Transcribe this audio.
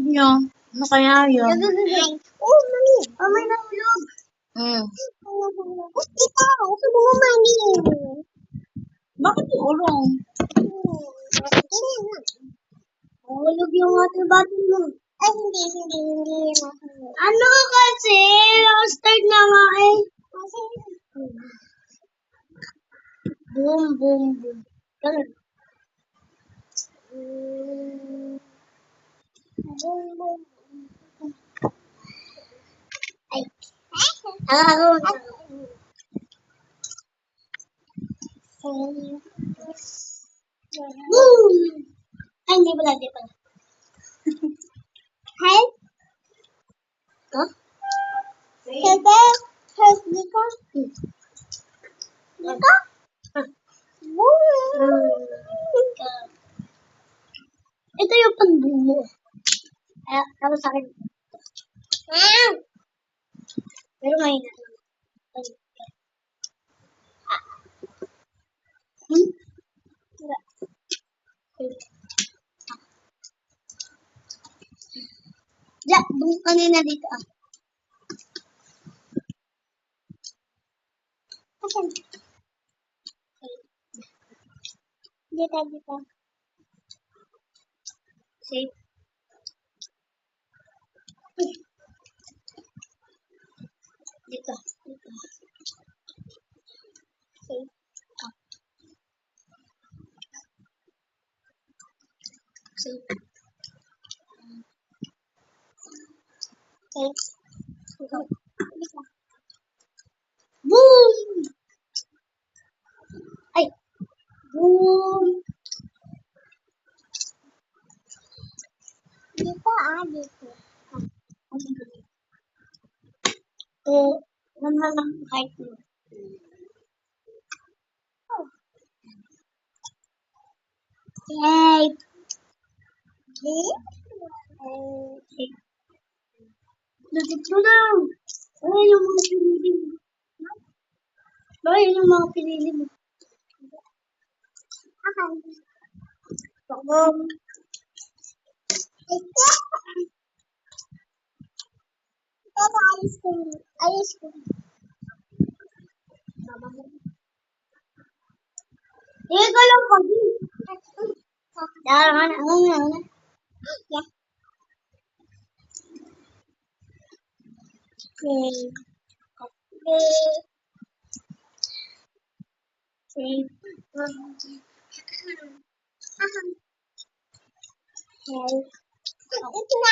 niyo. Ano kaya yun? Oh, mami. Oh, may nahulog. Ito, subo mo, mami. Bakit ulong? Nahulog yung water bottle mo. Ay, hindi. Ano kasi? Start na nga eh. Boom, boom, boom. Ganun. Boom, boom. Ay. Boom! Ay, hindi pala. Hi? Ito? Ito? First dito? Dito? Boom! Ito yung pagbumo. Tapos sa akin. Pero ngayon na. Diyan, boom kanina dito ah. Asan? Dito. Safe. Dito. Safe. Safe. Safe. Dito. Boom! Ay! Boom! Dito dito. Ito, naman ang height mo. Safe. Safe. Dito lang. Ay, yung mga pinili mo. Ay, yung mga pinili mo. Boom. Ayos ko. Hindi ko lang kami. Dahan, ano. Yeah. Okay.